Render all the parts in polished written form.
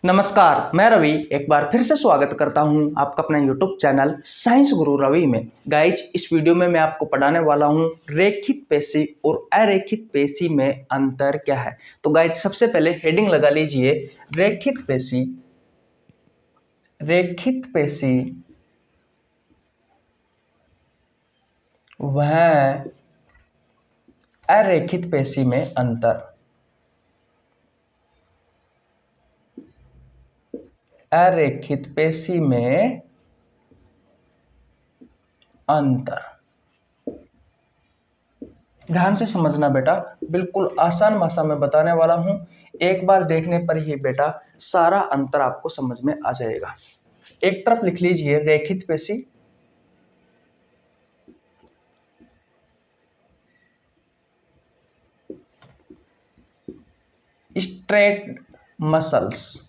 नमस्कार, मैं रवि एक बार फिर से स्वागत करता हूं आपका अपना YouTube चैनल साइंस गुरु रवि में। गाइज, इस वीडियो में मैं आपको पढ़ाने वाला हूं रेखित पेशी और अरेखित पेशी में अंतर क्या है। तो गाइज, सबसे पहले हेडिंग लगा लीजिए रेखित पेशी। रेखित पेशी वह अरेखित पेशी में अंतर। अरेखित पेशी में अंतर। ध्यान से समझना बेटा, बिल्कुल आसान भाषा में बताने वाला हूं। एक बार देखने पर ही बेटा सारा अंतर आपको समझ में आ जाएगा। एक तरफ लिख लीजिए रेखित पेशी, स्ट्रेट मसल्स,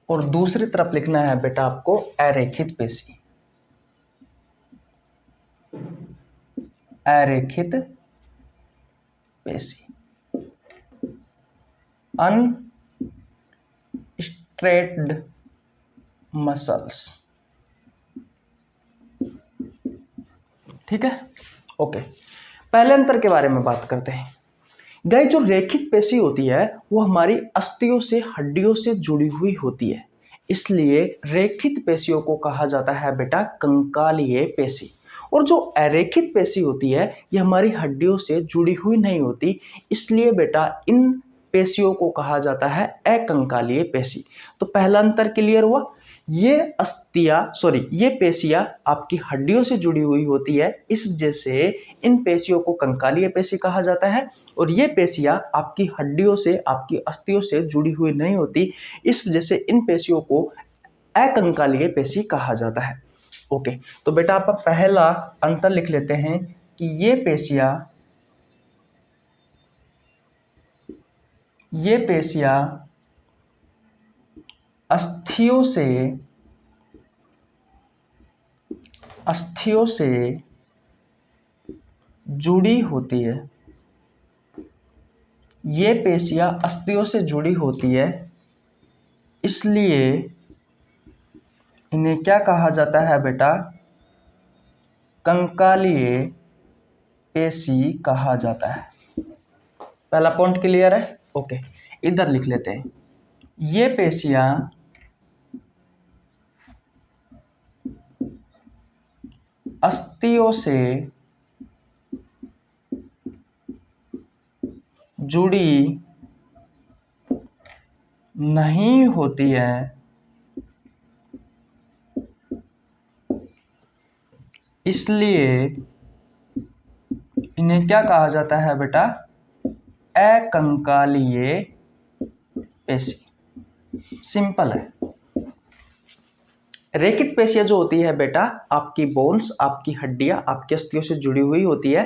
और दूसरी तरफ लिखना है बेटा आपको अरेखित पेशी। अरेखित पेशी, अनस्ट्रेट्ड मसल्स। ठीक है, ओके। पहले अंतर के बारे में बात करते हैं। गाइस, जो रेखित पेशी होती है वो हमारी अस्थियों से, हड्डियों से जुड़ी हुई होती है, इसलिए रेखित पेशियों को कहा जाता है बेटा कंकालीय पेशी। और जो अरेखित पेशी होती है ये हमारी हड्डियों से जुड़ी हुई नहीं होती, इसलिए बेटा इन पेशियों को कहा जाता है अकंकालीय पेशी। तो पहला अंतर क्लियर हुआ। ये पेशियां आपकी हड्डियों से जुड़ी हुई होती है, इस वजह से इन पेशियों को कंकालीय पेशी कहा जाता है। और ये पेशियां आपकी हड्डियों से, आपकी अस्थियों से जुड़ी हुई नहीं होती, इस वजह से इन पेशियों को अकंकालीय पेशी कहा जाता है। ओके, तो बेटा आप पहला अंतर लिख लेते हैं कि ये पेशियां अस्थियों से जुड़ी होती है। ये पेशियां अस्थियों से जुड़ी होती है, इसलिए इन्हें क्या कहा जाता है बेटा? कंकालीय पेशी कहा जाता है। पहला पॉइंट क्लियर है? ओके, इधर लिख लेते हैं। ये पेशियां अस्थियों से जुड़ी नहीं होती है, इसलिए इन्हें क्या कहा जाता है बेटा? अकंकालीय पेशी। सिंपल है। रेखित पेशियां जो होती है बेटा आपकी बोन्स, आपकी हड्डियां, आपकी अस्थियों से जुड़ी हुई होती है,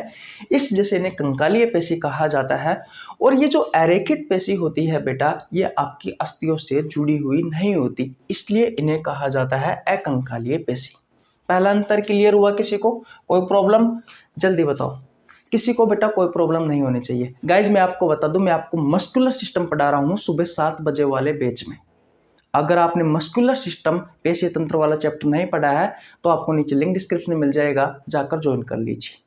इस वजह से इन्हें कंकालीय पेशी कहा जाता है। और ये जो अरेखित पेशी होती है बेटा, ये आपकी अस्थियों से जुड़ी हुई नहीं होती, इसलिए इन्हें कहा जाता है अकंकालीय पेशी। पहला अंतर क्लियर हुआ? किसी को कोई प्रॉब्लम? जल्दी बताओ। किसी को बेटा कोई प्रॉब्लम नहीं होनी चाहिए। गाइज, मैं आपको बता दूं, मैं आपको मस्कुलर सिस्टम पढ़ा रहा हूं सुबह 7 बजे वाले बैच में। अगर आपने मस्कुलर सिस्टम पेशी तंत्र वाला चैप्टर नहीं पढ़ा है तो आपको नीचे लिंक डिस्क्रिप्शन में मिल जाएगा, जाकर ज्वाइन कर लीजिए।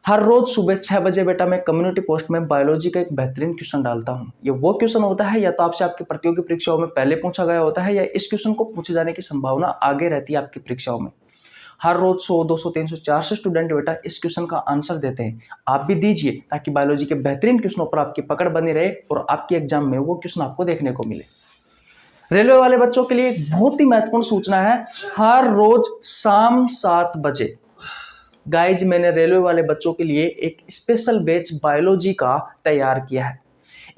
हर रोज सुबह 6 बजे बेटा मैं कम्युनिटी पोस्ट में बायोलॉजी का एक बेहतरीन क्वेश्चन डालता हूं। ये वो क्वेश्चन होता है या तो आपसे आपकी प्रतियोगी परीक्षाओं में पहले पूछा गया होता है, या इस क्वेश्चन को पूछे जाने की संभावना आगे रहती है आपकी परीक्षाओं में। हर रोज 100, 200, 300, 400 स्टूडेंट बेटा इस क्वेश्चन का आंसर देते हैं। आप भी दीजिए ताकि बायोलॉजी के बेहतरीन क्वेश्चनों पर आपकी पकड़ बनी रहे और आपके एग्जाम में वो क्वेश्चन आपको देखने को मिले। रेलवे वाले बच्चों के लिए एक बहुत ही महत्वपूर्ण सूचना है। हर रोज शाम 7 बजे गाइज मैंने रेलवे वाले बच्चों के लिए एक स्पेशल बैच बायोलॉजी का तैयार किया है।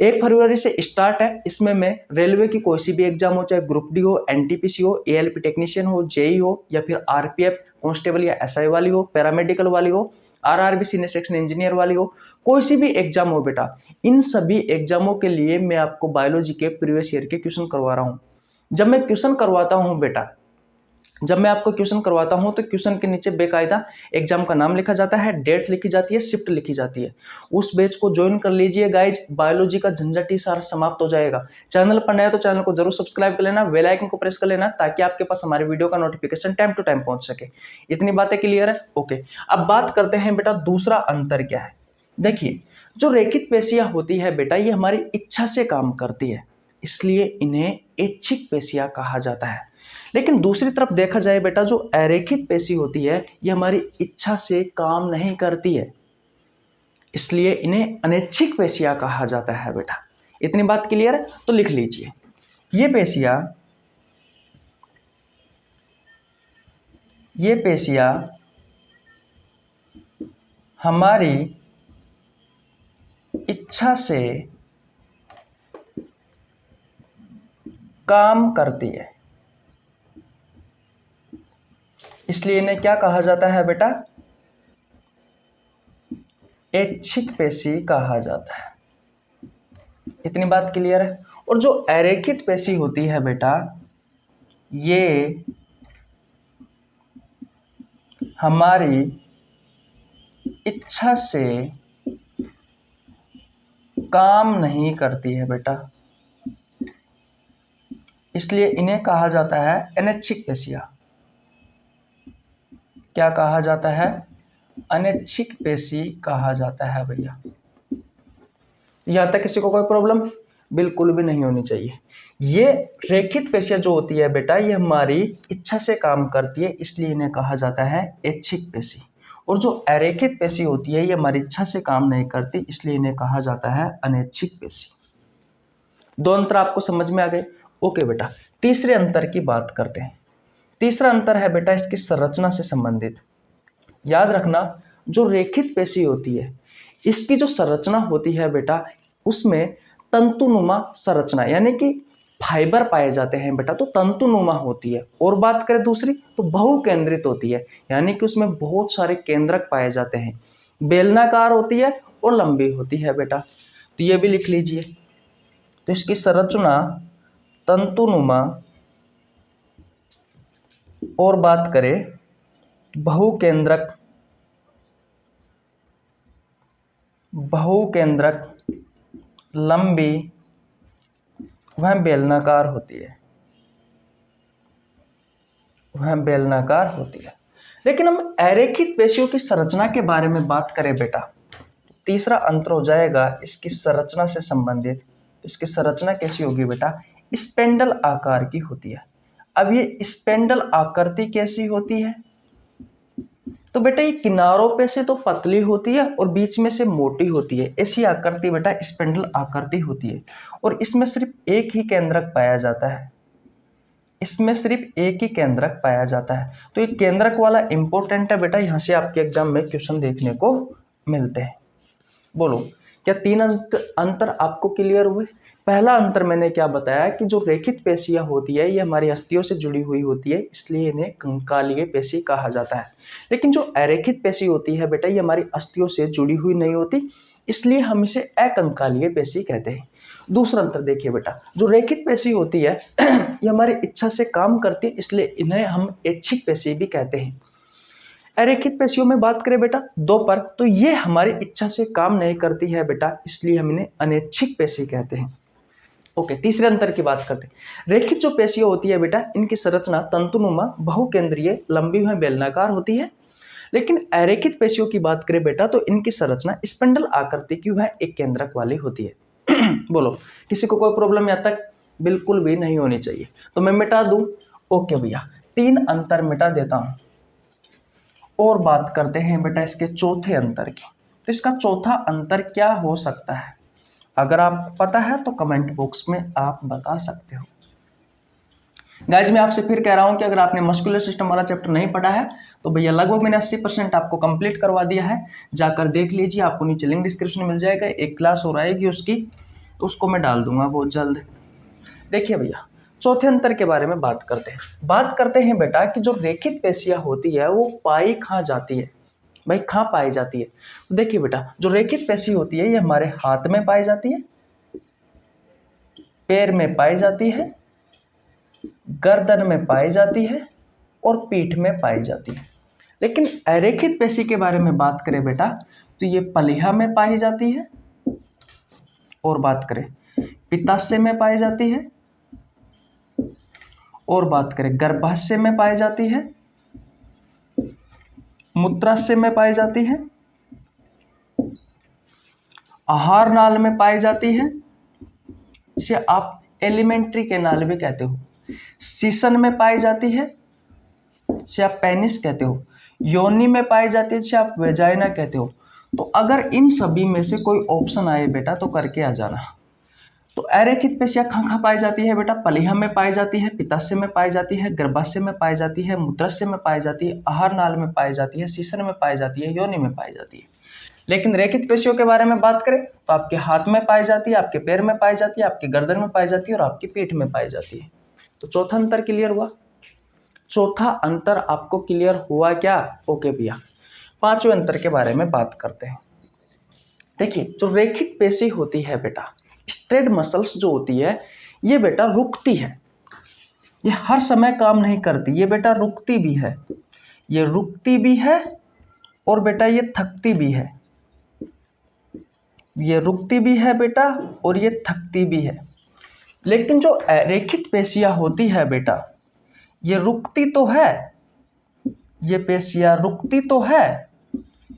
1 फरवरी से स्टार्ट है। इसमें मैं रेलवे की कोई सी भी एग्जाम हो, चाहे ग्रुप डी हो, एनटीपीसी हो, एएलपी टेक्नीशियन हो, जेई हो, या फिर आरपीएफ कांस्टेबल या एसआई वाली हो, पैरामेडिकल वाली हो, आरआरबी सीनियर सेक्शन इंजीनियर वाली हो, कोई सी भी एग्जाम हो बेटा, इन सभी एग्जामों के लिए मैं आपको बायोलॉजी के प्रीवियस ईयर के क्वेश्चन करवा रहा हूं। जब मैं क्वेश्चन करवाता हूं बेटा, जब मैं आपको क्वेश्चन करवाता हूं तो क्वेश्चन के नीचे बेकायदा एग्जाम का नाम लिखा जाता है, डेट लिखी जाती है, शिफ्ट लिखी जाती है। उस बैच को ज्वाइन कर लीजिए गाइज, बायोलॉजी का झंझट ही सारा समाप्त हो जाएगा। चैनल पर नया तो चैनल को जरूर सब्सक्राइब कर लेना, बेल आइकन को प्रेस कर लेना, ताकि आपके पास हमारे वीडियो का नोटिफिकेशन टाइम टू टाइम पहुंच सके। इतनी बातें क्लियर है? ओके, अब बात करते हैं बेटा दूसरा अंतर क्या है। देखिए, जो रेखित पेशियां होती है बेटा, ये हमारी इच्छा से काम करती है, इसलिए इन्हें ऐच्छिक पेशियां कहा जाता है। लेकिन दूसरी तरफ देखा जाए बेटा, जो अरेखित पेशी होती है ये हमारी इच्छा से काम नहीं करती है, इसलिए इन्हें अनैच्छिक पेशियां कहा जाता है बेटा। इतनी बात क्लियर है? तो लिख लीजिए, ये पेशियां हमारी इच्छा से काम करती है, इसलिए इन्हें क्या कहा जाता है बेटा? ऐच्छिक पेशी कहा जाता है। इतनी बात क्लियर है? और जो अरेखित पेशी होती है बेटा, ये हमारी इच्छा से काम नहीं करती है बेटा, इसलिए इन्हें कहा जाता है अनैच्छिक पेशियां। क्या कहा जाता है? अनैच्छिक पेशी कहा जाता है भैया। यहां तक किसी को कोई प्रॉब्लम बिल्कुल भी नहीं होनी चाहिए। ये रेखित पेशियां जो होती है बेटा, ये हमारी इच्छा से काम करती है, इसलिए इन्हें कहा जाता है ऐच्छिक पेशी। और जो अरेखित पेशी होती है ये हमारी इच्छा से काम नहीं करती, इसलिए इन्हें कहा जाता है अनैच्छिक पेशी। दो अंतर आपको समझ में आ गए? ओके बेटा, तीसरे अंतर की बात करते हैं। तीसरा अंतर है बेटा इसकी संरचना से संबंधित। याद रखना, जो रेखित पेशी होती है इसकी जो संरचना होती है बेटा, उसमें तंतुनुमा संरचना यानी कि फाइबर पाए जाते हैं बेटा, तो तंतुनुमा होती है। और बात करें दूसरी तो बहुकेंद्रित होती है, यानी कि उसमें बहुत सारे केंद्रक पाए जाते हैं, बेलनाकार होती है और लंबी होती है बेटा। तो ये भी लिख लीजिए। तो इसकी संरचना तंतुनुमा, और बात करें बहुकेंद्रक, लंबी, वह बेलनाकार होती है, लेकिन हम अरेखित पेशियों की संरचना के बारे में बात करें बेटा, तीसरा अंतर हो जाएगा इसकी संरचना से संबंधित। इसकी संरचना कैसी होगी बेटा? स्पेंडल आकार की होती है। अब ये स्पेंडल आकृति कैसी होती है? तो बेटा ये किनारों पे से तो पतली होती है और बीच में से मोटी होती है, ऐसी आकृति बेटा स्पेंडल आकृति होती है। और इसमें सिर्फ एक ही केंद्रक पाया जाता है, तो ये केंद्रक वाला इंपॉर्टेंट है बेटा, यहां से आपके एग्जाम में क्वेश्चन देखने को मिलते हैं। बोलो, क्या तीन अंतर आपको क्लियर हुए? पहला अंतर मैंने क्या बताया कि जो रेखित पेशियां होती है ये हमारी अस्थियों से जुड़ी हुई होती है, इसलिए इन्हें कंकालीय पेशी कहा जाता है। लेकिन जो अरेखित पेशी होती है बेटा, ये हमारी अस्थियों से जुड़ी हुई नहीं होती, इसलिए हम इसे अकंकालीय पेशी कहते हैं। दूसरा अंतर देखिए बेटा, जो रेखित पेशी होती है ये हमारी इच्छा से काम करती है, इसलिए इन्हें हम ऐच्छिक पेशी भी कहते हैं। अरेखित पेशियों में बात करें बेटा दो पर, तो ये हमारी इच्छा से काम नहीं करती है बेटा, इसलिए हम इन्हें अनैच्छिक पेशी कहते हैं। ओके, तीसरे अंतर की बात करते हैं। रेखित जो पेशियां होती है बेटा, इनकी संरचना तंतुनुमा, बहुकेंद्रीय, लंबी व बेलनाकार होती है। लेकिन अरेखित पेशियों की बात करें बेटा, तो इनकी संरचना स्पेंडल आकृति की वह एक केंद्रक वाली होती है। बोलो, किसी को कोई प्रॉब्लम यहाँ तक बिल्कुल भी नहीं होनी चाहिए? तो मैं मिटा दूं? ओके भैया, तीन अंतर मिटा देता हूं और बात करते हैं बेटा इसके चौथे अंतर की। तो इसका चौथा अंतर क्या हो सकता है? अगर आप पता है तो कमेंट बॉक्स में आप बता सकते हो। गाइज, मैं आपसे फिर कह रहा हूं कि अगर आपने मस्कुलर सिस्टम वाला चैप्टर नहीं पढ़ा है तो भैया लगभग मैंने 80% आपको कंप्लीट करवा दिया है, जाकर देख लीजिए। आपको नीचे लिंक डिस्क्रिप्शन में मिल जाएगा, एक क्लास और आएगी उसकी, तो उसको मैं डाल दूंगा बहुत जल्द। देखिए भैया, चौथे अंतर के बारे में बात करते हैं बेटा कि जो रेखित पेशियां होती है वो पाई कहाँ जाती है? भाई कहाँ पाई जाती है? तो देखिए बेटा, जो रेखित पेशी होती है ये हमारे हाथ में पाई जाती है, पैर में पाई जाती है, गर्दन में पाई जाती है और पीठ में पाई जाती है। लेकिन अरेखित पेशी के बारे में बात करें बेटा तो ये पलिहा में पाई जाती है, और बात करें पित्ताशय में पाई जाती है, और बात करें गर्भाशय में पाई जाती है, मूत्राशय में पाई जाती है, आहार नाल में पाई जाती है, इसे आप एलिमेंट्री कैनाल भी कहते हो, सीसन में पाई जाती है, इसे आप पेनिस कहते हो, योनि में पाई जाती है, इसे आप वेजाइना कहते हो। तो अगर इन सभी में से कोई ऑप्शन आए बेटा तो करके आ जाना। तो अरेखित पेशियां कहाँ पाई जाती है बेटा? पलिहा में पाई जाती है, पित्ताशय में पाई जाती है, गर्भाशय में पाई जाती है, मूत्राशय में पाई जाती है, आहार नाल में पाई जाती है, सीसन में पाई जाती है, योनि में पाई जाती है। लेकिन रेखित पेशियों के बारे में बात करें तो आपके हाथ में पाई जाती है, आपके पैर में पाई जाती है, आपकी गर्दन में पाई जाती है और आपकी पीठ में पाई जाती है। तो चौथा अंतर क्लियर हुआ? चौथा अंतर आपको क्लियर हुआ क्या? ओके भैया, पांचवें अंतर के बारे में बात करते हैं। देखिए, जो रेखित पेशी होती है बेटा, स्ट्रेट मसल्स जो होती है, ये बेटा रुकती है, ये हर समय काम नहीं करती, ये बेटा रुकती भी है, ये रुकती भी है और बेटा ये थकती भी है, ये रुकती भी है बेटा और ये थकती भी है। लेकिन जो अरेखित पेशियां होती है बेटा, ये रुकती तो है, ये पेशियां रुकती तो है,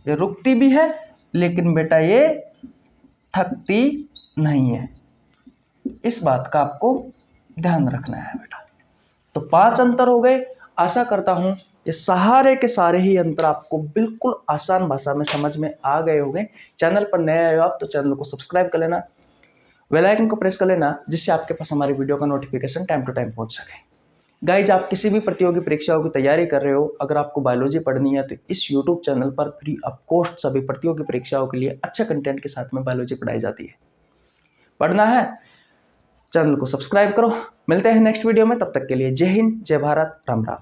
ये रुकती भी है, लेकिन बेटा ये थकती नहीं है। इस बात का आपको ध्यान रखना है बेटा। तो 5 अंतर हो गए। आशा करता हूं ये सारे ही अंतर आपको बिल्कुल आसान भाषा में समझ में आ गए होंगे। चैनल पर नए आए हो आप तो चैनल को सब्सक्राइब कर लेना, बेल आइकन को प्रेस कर लेना, जिससे आपके पास हमारी वीडियो का नोटिफिकेशन टाइम टू टाइम पहुंच सके। गाइज, आप किसी भी प्रतियोगी परीक्षाओं की तैयारी कर रहे हो, अगर आपको बायोलॉजी पढ़नी है तो इस यूट्यूब चैनल पर फ्री ऑफ कॉस्ट सभी प्रतियोगी परीक्षाओं के लिए अच्छे कंटेंट के साथ में बायोलॉजी पढ़ाई जाती है। पढ़ना है, चैनल को सब्सक्राइब करो। मिलते हैं नेक्स्ट वीडियो में, तब तक के लिए जय हिंद, जय भारत, राम राम।